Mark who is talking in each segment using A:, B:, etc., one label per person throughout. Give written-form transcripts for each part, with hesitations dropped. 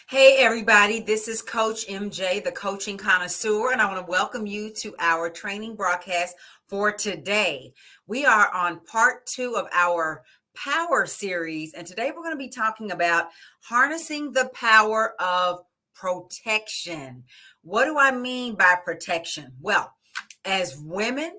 A: Hey, everybody, this is Coach MJ, the coaching connoisseur, and I want to welcome you to our training broadcast for today. We are on part 2 of our power series, and today we're going to be talking about harnessing the power of protection. What do I mean by protection? Well, as women,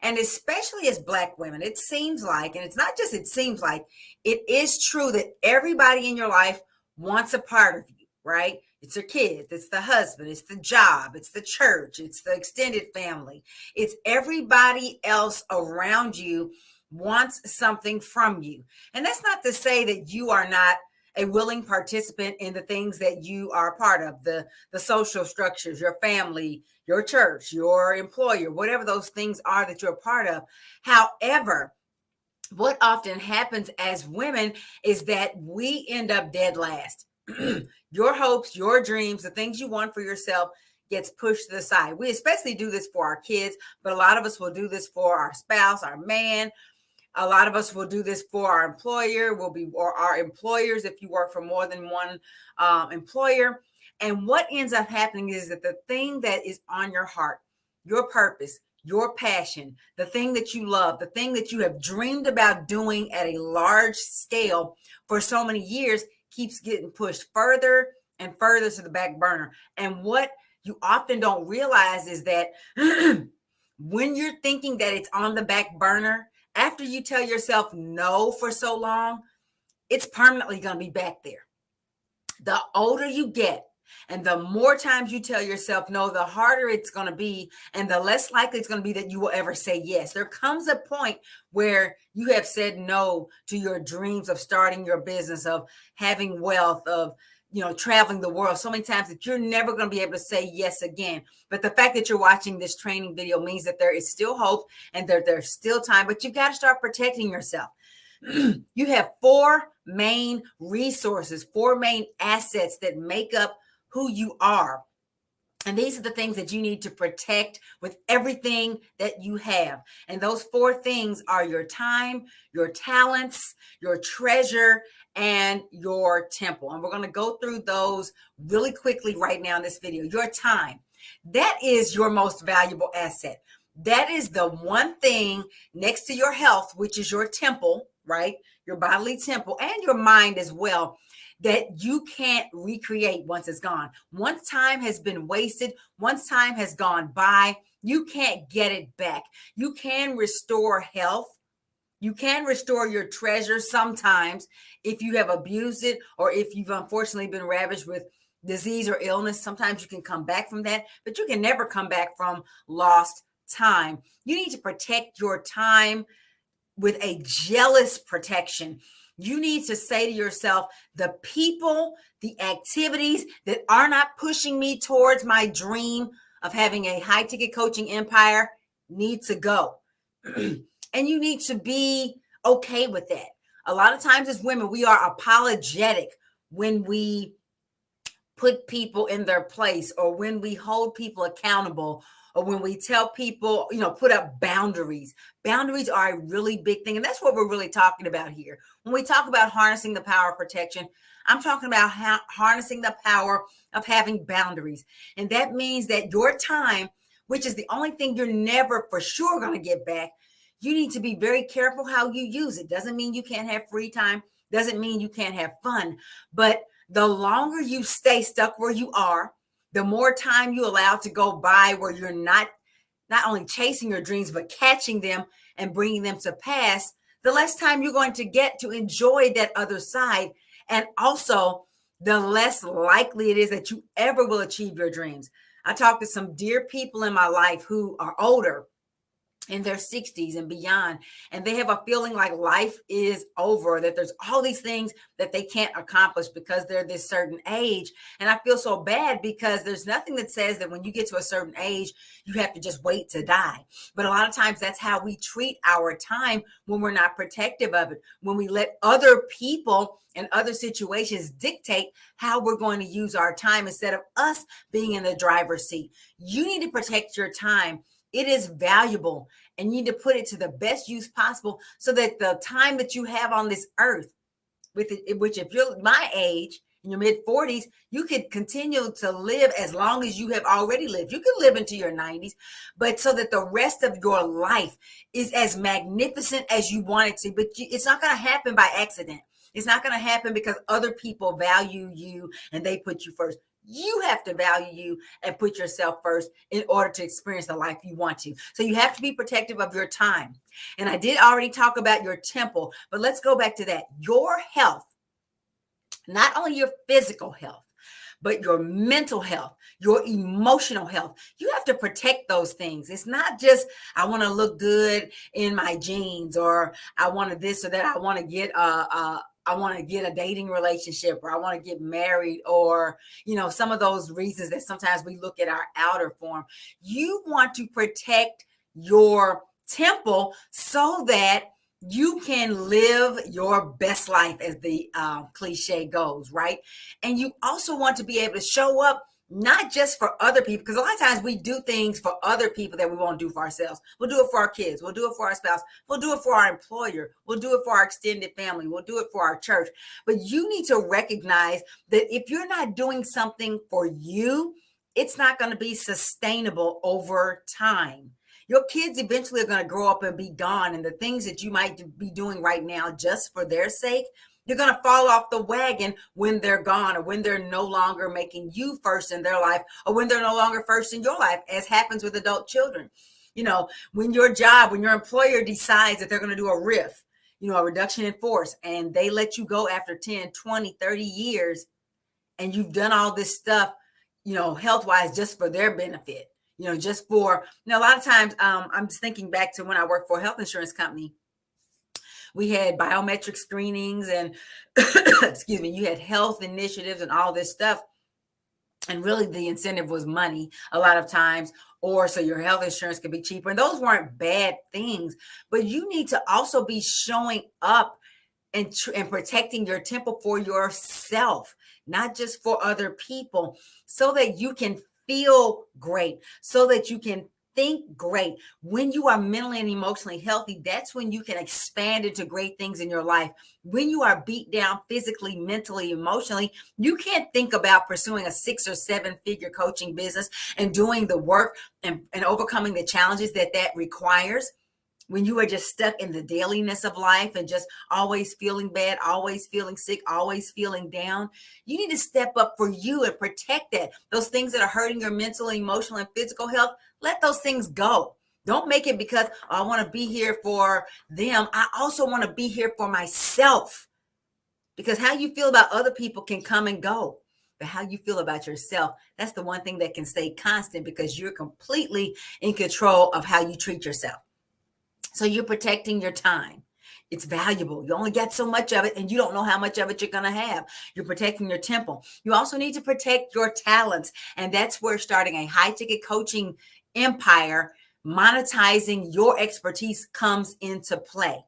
A: and especially as Black women, it seems like, and it's not just it seems like, it is true that everybody in your life wants a part of you, right? It's your kids, it's the husband, it's the job, it's the church, it's the extended family. It's everybody else around you wants something from you. And that's not to say that you are not a willing participant in the things that you are a part of, the social structures, your family, your church, your employer, whatever those things are that you're a part of. However, what often happens as women is that we end up dead last. Your hopes, your dreams, the things you want for yourself gets pushed to the side. We especially do this for our kids, but a lot of us will do this for our spouse, our man. A lot of us will do this for our employer, or our employers if you work for more than one employer. And what ends up happening is that the thing that is on your heart, your purpose, your passion, the thing that you love, the thing that you have dreamed about doing at a large scale for so many years keeps getting pushed further and further to the back burner. And what you often don't realize is that when you're thinking that it's on the back burner, after you tell yourself no for so long, it's permanently going to be back there. The older you get, and the more times you tell yourself no, the harder it's going to be, and the less likely it's going to be that you will ever say yes. There comes a point where you have said no to your dreams of starting your business, of having wealth, of traveling the world so many times that you're never going to be able to say yes again. But the fact that you're watching this training video means that there is still hope and there's still time, but you've got to start protecting yourself. You have 4 main resources, 4 main assets that make up who you are. And these are the things that you need to protect with everything that you have. And those 4 things are your time, your talents, your treasure, and your temple. And we're going to go through those really quickly right now in this video. Your time, that is your most valuable asset. That is the one thing next to your health, which is your temple, right? Your bodily temple and your mind as well, that you can't recreate once it's gone. Once time has been wasted, once time has gone by, you can't get it back. You can restore health. You can restore your treasure sometimes if you have abused it or if you've unfortunately been ravaged with disease or illness. Sometimes you can come back from that, but you can never come back from lost time. You need to protect your time with a jealous protection. You need to say to yourself, the people, the activities that are not pushing me towards my dream of having a high ticket coaching empire need to go. And you need to be okay with that. A lot of times as women, we are apologetic when we put people in their place or when we hold people accountable or when we tell people, put up boundaries. Boundaries are a really big thing. And that's what we're really talking about here. When we talk about harnessing the power of protection, I'm talking about harnessing the power of having boundaries. And that means that your time, which is the only thing you're never for sure going to get back, you need to be very careful how you use it. Doesn't mean you can't have free time. Doesn't mean you can't have fun. But the longer you stay stuck where you are, the more time you allow to go by where you're not only chasing your dreams, but catching them and bringing them to pass, the less time you're going to get to enjoy that other side. And also, the less likely it is that you ever will achieve your dreams. I talked to some dear people in my life who are older, in their 60s and beyond, and they have a feeling like life is over, that there's all these things that they can't accomplish because they're this certain age. And I feel so bad because there's nothing that says that when you get to a certain age, you have to just wait to die. But a lot of times that's how we treat our time when we're not protective of it, when we let other people and other situations dictate how we're going to use our time instead of us being in the driver's seat. You need to protect your time. It is valuable, and you need to put it to the best use possible so that the time that you have on this earth, which if you're my age in your mid 40s, you could continue to live as long as you have already lived. You could live into your 90s, but so that the rest of your life is as magnificent as you want it to. But it's not going to happen by accident. It's not going to happen because other people value you and they put you first. You have to value you and put yourself first in order to experience the life you want to. So you have to be protective of your time. And I did already talk about your temple, but let's go back to that. Your health, not only your physical health, but your mental health, your emotional health. You have to protect those things. It's not just, I want to look good in my jeans, or I want to this or that. I want to get a dating relationship, or I want to get married, or, some of those reasons that sometimes we look at our outer form. You want to protect your temple so that you can live your best life, as the cliche goes, right? And you also want to be able to show up not just for other people, because a lot of times we do things for other people that we won't do for ourselves. We'll do it for our kids. We'll do it for our spouse. We'll do it for our employer. We'll do it for our extended family. We'll do it for our church. But you need to recognize that if you're not doing something for you, it's not going to be sustainable over time. Your kids eventually are going to grow up and be gone. And the things that you might be doing right now just for their sake, you're going to fall off the wagon when they're gone, or when they're no longer making you first in their life, or when they're no longer first in your life, as happens with adult children. When your employer decides that they're going to do a RIF, a reduction in force, and they let you go after 10, 20, 30 years, and you've done all this stuff, health-wise, just for their benefit. Just for, a lot of times, I'm just thinking back to when I worked for a health insurance company. We had biometric screenings and, excuse me, you had health initiatives and all this stuff. And really the incentive was money a lot of times, or so your health insurance could be cheaper. And those weren't bad things, but you need to also be showing up and protecting your temple for yourself, not just for other people, so that you can feel great, so that you can think great. When you are mentally and emotionally healthy, that's when you can expand into great things in your life. When you are beat down physically, mentally, emotionally, you can't think about pursuing a 6 or 7 figure coaching business and doing the work and overcoming the challenges that requires. When you are just stuck in the dailiness of life and just always feeling bad, always feeling sick, always feeling down, you need to step up for you and protect that. Those things that are hurting your mental, emotional, and physical health, let those things go. Don't make it because I want to be here for them. I also want to be here for myself, because how you feel about other people can come and go. But how you feel about yourself, that's the one thing that can stay constant, because you're completely in control of how you treat yourself. So you're protecting your time. It's valuable. You only get so much of it, and you don't know how much of it you're going to have. You're protecting your temple. You also need to protect your talents. And that's where starting a high-ticket coaching empire, monetizing your expertise, comes into play.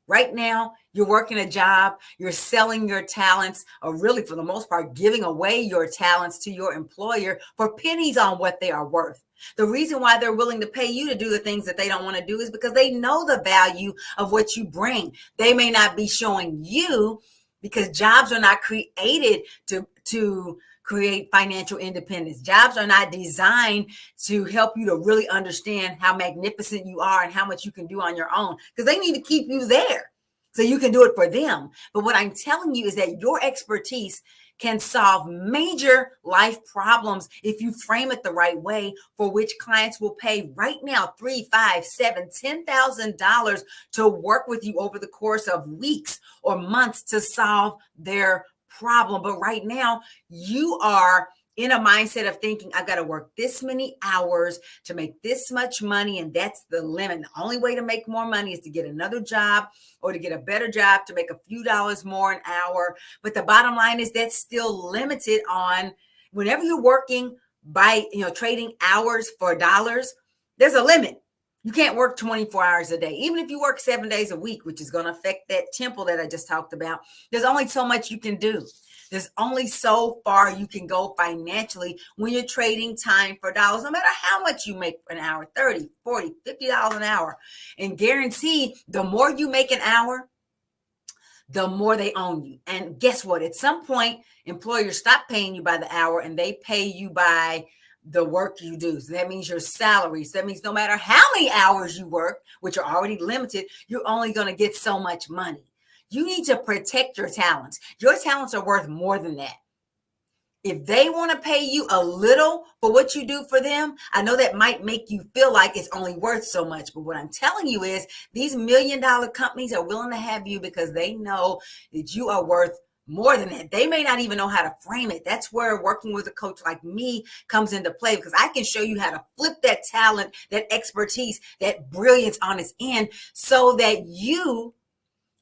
A: Right now, you're working a job, you're selling your talents, or really, for the most part, giving away your talents to your employer for pennies on what they are worth. The reason why they're willing to pay you to do the things that they don't want to do is because they know the value of what you bring. They may not be showing you, because jobs are not created to create financial independence. Jobs are not designed to help you to really understand how magnificent you are and how much you can do on your own, because they need to keep you there so you can do it for them. But what I'm telling you is that your expertise can solve major life problems if you frame it the right way, for which clients will pay right now $3, $5, $7, $10,000 to work with you over the course of weeks or months to solve their problem. But right now, you are in a mindset of thinking, I've got to work this many hours to make this much money, and that's the limit. The only way to make more money is to get another job or to get a better job to make a few dollars more an hour. But the bottom line is that's still limited on whenever you're working by, trading hours for dollars, there's a limit. You can't work 24 hours a day. Even if you work 7 days a week, which is going to affect that temple that I just talked about, there's only so much you can do. There's only so far you can go financially when you're trading time for dollars, no matter how much you make an hour, $30, $40, $50 an hour. And guaranteed, the more you make an hour, the more they own you. And guess what? At some point, employers stop paying you by the hour and they pay you by the work you do. So that means your salary. So that means no matter how many hours you work, which are already limited, you're only going to get so much money. You need to protect your talents. Your talents are worth more than that. If they want to pay you a little for what you do for them, I know that might make you feel like it's only worth so much. But what I'm telling you is these $1 million companies are willing to have you because they know that you are worth more than that. They may not even know how to frame it. That's where working with a coach like me comes into play, because I can show you how to flip that talent, that expertise, that brilliance on its end so that you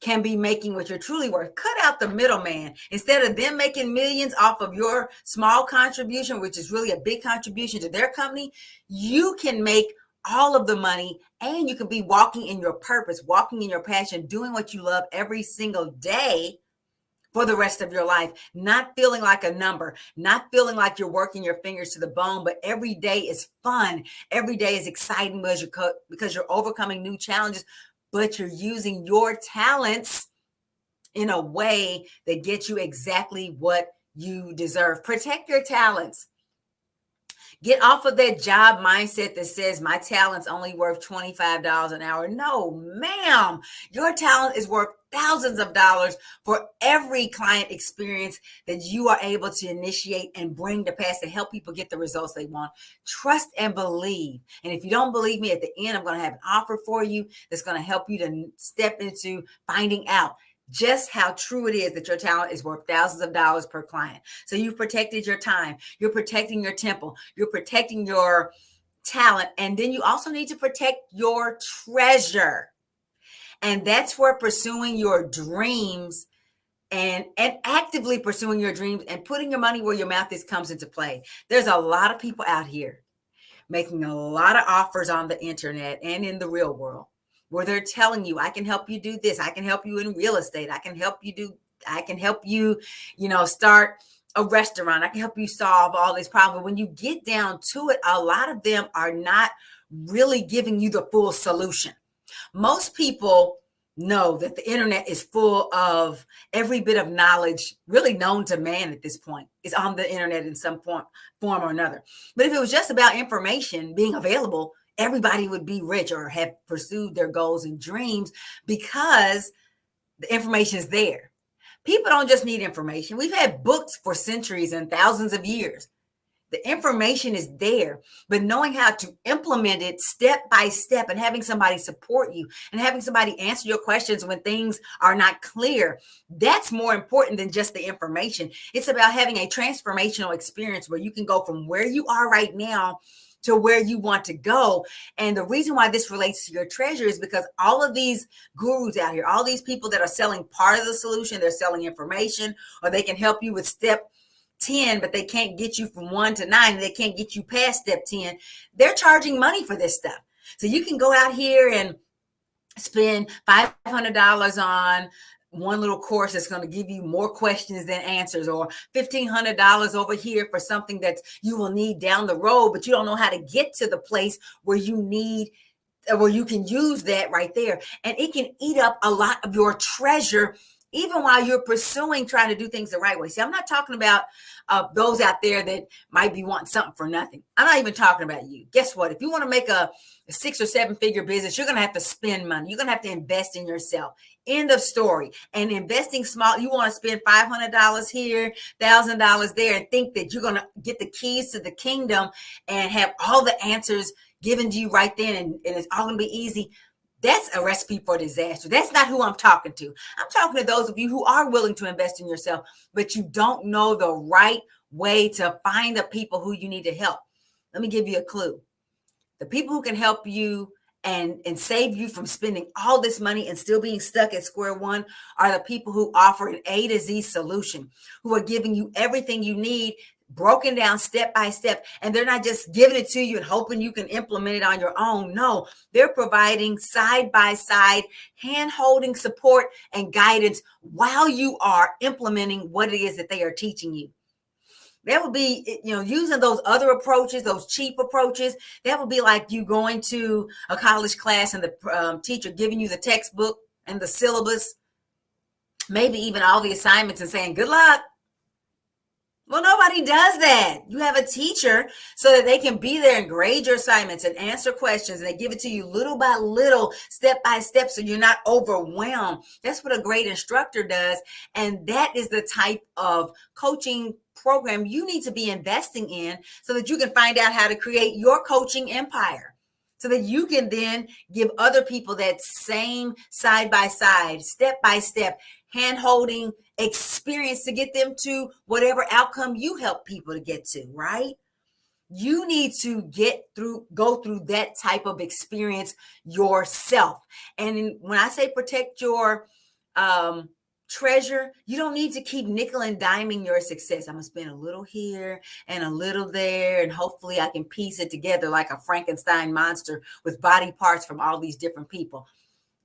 A: can be making what you're truly worth. Cut out the middleman. Instead of them making millions off of your small contribution, which is really a big contribution to their company, you can make all of the money, and you can be walking in your purpose, walking in your passion, doing what you love every single day for the rest of your life, not feeling like a number, not feeling like you're working your fingers to the bone, but every day is fun. Every day is exciting because you're overcoming new challenges, but you're using your talents in a way that gets you exactly what you deserve. Protect your talents. Get off of that job mindset that says my talent's only worth $25 an hour. No, ma'am. Your talent is worth thousands of dollars for every client experience that you are able to initiate and bring to pass to help people get the results they want. Trust and believe. And if you don't believe me, at the end, I'm going to have an offer for you that's going to help you to step into finding out just how true it is that your talent is worth thousands of dollars per client. So you've protected your time, you're protecting your temple, you're protecting your talent, and then you also need to protect your treasure. And that's where pursuing your dreams and actively pursuing your dreams and putting your money where your mouth is comes into play. There's a lot of people out here making a lot of offers on the internet and in the real world, where they're telling you, I can help you do this. I can help you in real estate. I can help you, start a restaurant. I can help you solve all these problems. When you get down to it, a lot of them are not really giving you the full solution. Most people know that the internet is full of every bit of knowledge really known to man at this point is on the internet in some form or another. But if it was just about information being available, everybody would be rich or have pursued their goals and dreams because the information is there. People don't just need information. We've had books for centuries and thousands of years. The information is there, but knowing how to implement it step by step and having somebody support you and having somebody answer your questions when things are not clear, that's more important than just the information. It's about having a transformational experience where you can go from where you are right now to where you want to go. And the reason why this relates to your treasure is because all of these gurus out here, all these people that are selling part of the solution, they're selling information, or they can help you with step 10, but they can't get you from 1 to 9. They can't get you past step 10. They're charging money for this stuff. So you can go out here and spend $500 on one little course that's going to give you more questions than answers, or $1,500 over here for something that you will need down the road, but you don't know how to get to the place where you can use that right there. And it can eat up a lot of your treasure, even while you're pursuing trying to do things the right way. See, I'm not talking about those out there that might be wanting something for nothing. I'm not even talking about you. Guess what? If you want to make a 6 or 7 figure business, you're going to have to spend money. You're going to have to invest in yourself. End of story. And investing small, you want to spend $500 here, $1,000 there, and think that you're going to get the keys to the kingdom and have all the answers given to you right then, and it's all going to be easy. That's a recipe for disaster. That's not who I'm talking to. I'm talking to those of you who are willing to invest in yourself, but you don't know the right way to find the people who you need to help. Let me give you a clue. The people who can help you and save you from spending all this money and still being stuck at square one are the people who offer an A to Z solution, who are giving you everything you need broken down step by step. And they're not just giving it to you and hoping you can implement it on your own. No, they're providing side by side, hand holding support and guidance while you are implementing what it is that they are teaching you. That would be, using those other approaches, those cheap approaches. That would be like you going to a college class and the teacher giving you the textbook and the syllabus maybe even all the assignments and saying, good luck. Well, nobody does that. You have a teacher so that they can be there and grade your assignments and answer questions, and they give it to you little by little, step by step, so you're not overwhelmed. That's what a great instructor does. And that is the type of coaching program you need to be investing in so that you can find out how to create your coaching empire. So that you can then give other people that same side by side, step by step, hand holding experience to get them to whatever outcome you help people to get to, right? You need to go through that type of experience yourself. And when I say protect your treasure, you don't need to keep nickel and diming your success. I'm gonna spend a little here and a little there, and hopefully I can piece it together like a Frankenstein monster with body parts from all these different people.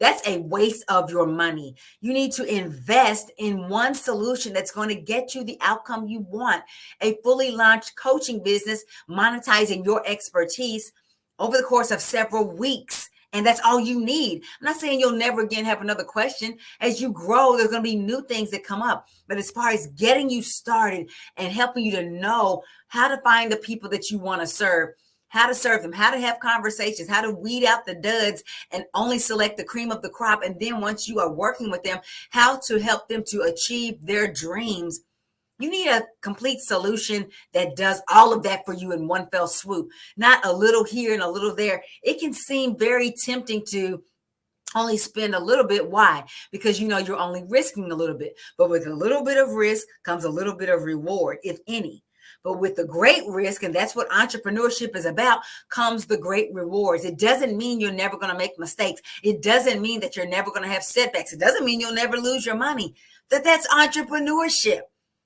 A: That's a waste of your money. You need to invest in one solution that's going to get you the outcome you want. A fully launched coaching business, monetizing your expertise over the course of several weeks. And that's all you need. I'm not saying you'll never again have another question. As you grow, there's going to be new things that come up. But as far as getting you started and helping you to know how to find the people that you want to serve, how to serve them, how to have conversations, how to weed out the duds and only select the cream of the crop. And then once you are working with them, how to help them to achieve their dreams. You need a complete solution that does all of that for you in one fell swoop, not a little here and a little there. It can seem very tempting to only spend a little bit. Why? Because you're only risking a little bit. But with a little bit of risk comes a little bit of reward, if any. But with the great risk, and that's what entrepreneurship is about, comes the great rewards. It doesn't mean you're never going to make mistakes. It doesn't mean that you're never going to have setbacks. It doesn't mean you'll never lose your money. That's entrepreneurship.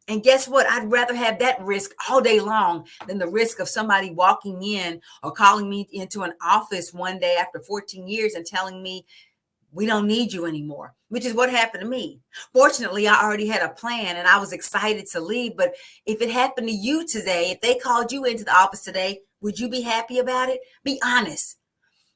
A: And guess what? I'd rather have that risk all day long than the risk of somebody walking in or calling me into an office one day after 14 years and telling me, we don't need you anymore, which is what happened to me. Fortunately, I already had a plan and I was excited to leave. But if it happened to you today, if they called you into the office today, would you be happy about it? Be honest.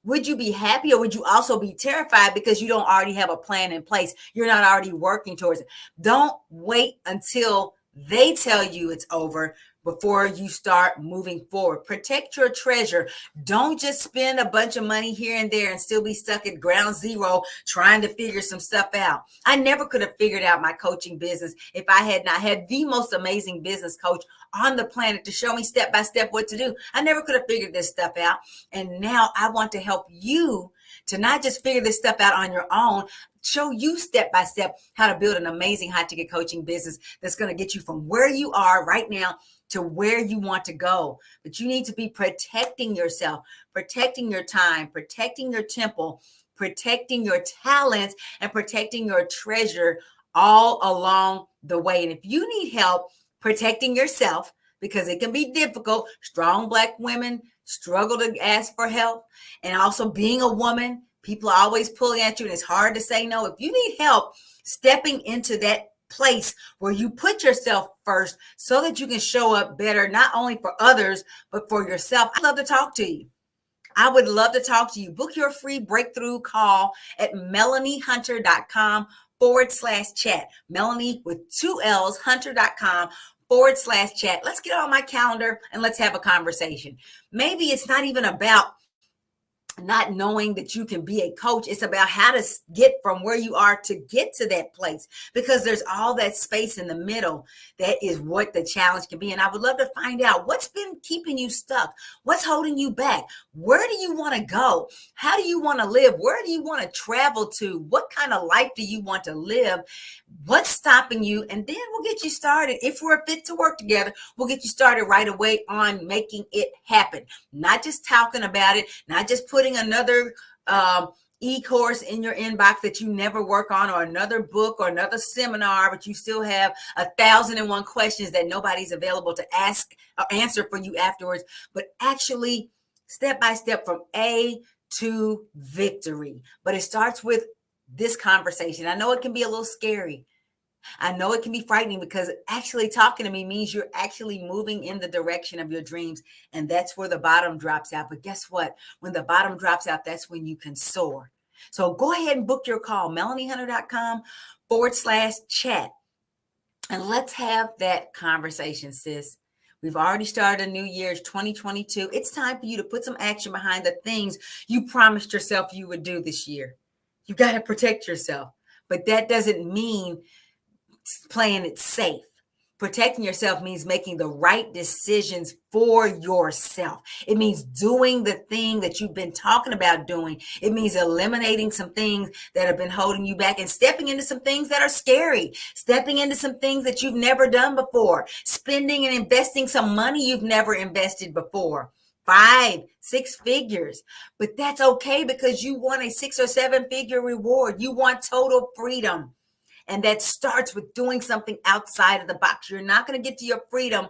A: Would you be happy, or would you also be terrified because you don't already have a plan in place? You're not already working towards it. Don't wait until they tell you it's over before you start moving forward. Protect your treasure. Don't just spend a bunch of money here and there and still be stuck at ground zero trying to figure some stuff out. I never could have figured out my coaching business if I had not had the most amazing business coach on the planet to show me step by step what to do. I never could have figured this stuff out. And now I want to help you to not just figure this stuff out on your own, show you step by step how to build an amazing high ticket coaching business that's going to get you from where you are right now to where you want to go. But you need to be protecting yourself, protecting your time, protecting your temple, protecting your talents, and protecting your treasure all along the way. And if you need help protecting yourself, because it can be difficult, strong Black women struggle to ask for help. And also being a woman, people are always pulling at you and it's hard to say no. If you need help stepping into that place where you put yourself first so that you can show up better, not only for others, but for yourself, I'd love to talk to you. I would love to talk to you. Book your free breakthrough call at melaniehunter.com/chat. Melanie with 2 L's, hunter.com/chat. Let's get on my calendar and let's have a conversation. Maybe it's not even about not knowing that you can be a coach. It's about how to get from where you are to get to that place, because there's all that space in the middle. That is what the challenge can be. And I would love to find out what's been keeping you stuck. What's holding you back? Where do you want to go? How do you want to live? Where do you want to travel to? What kind of life do you want to live? What's stopping you? And then we'll get you started. If we're fit to work together, we'll get you started right away on making it happen. Not just talking about it, not just putting another e-course in your inbox that you never work on, or another book or another seminar, but you still have 1,001 questions that nobody's available to ask or answer for you afterwards, but actually step by step from A to victory. But it starts with this conversation. I know it can be a little scary. I know it can be frightening, because actually talking to me means you're actually moving in the direction of your dreams. And that's where the bottom drops out. But guess what? When the bottom drops out, that's when you can soar. So go ahead and book your call, melaniehunter.com /chat. And let's have that conversation, sis. We've already started a new year, 2022. It's time for you to put some action behind the things you promised yourself you would do this year. You got to protect yourself, but that doesn't mean playing it safe. Protecting yourself means making the right decisions for yourself. It means doing the thing that you've been talking about doing. It means eliminating some things that have been holding you back and stepping into some things that are scary, stepping into some things that you've never done before, spending and investing some money you've never invested before. 5, 6 figures. But that's okay because you want a 6 or 7 figure reward. You want total freedom. And that starts with doing something outside of the box. You're not going to get to your freedom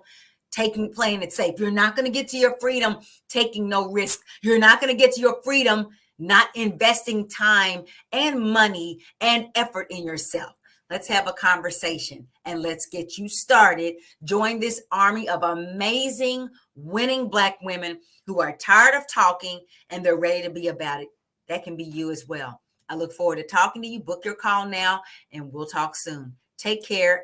A: playing it safe. You're not going to get to your freedom taking no risk. You're not going to get to your freedom not investing time and money and effort in yourself. Let's have a conversation and let's get you started. Join this army of amazing winning Black women who are tired of talking and they're ready to be about it. That can be you as well. I look forward to talking to you. Book your call now and we'll talk soon. Take care.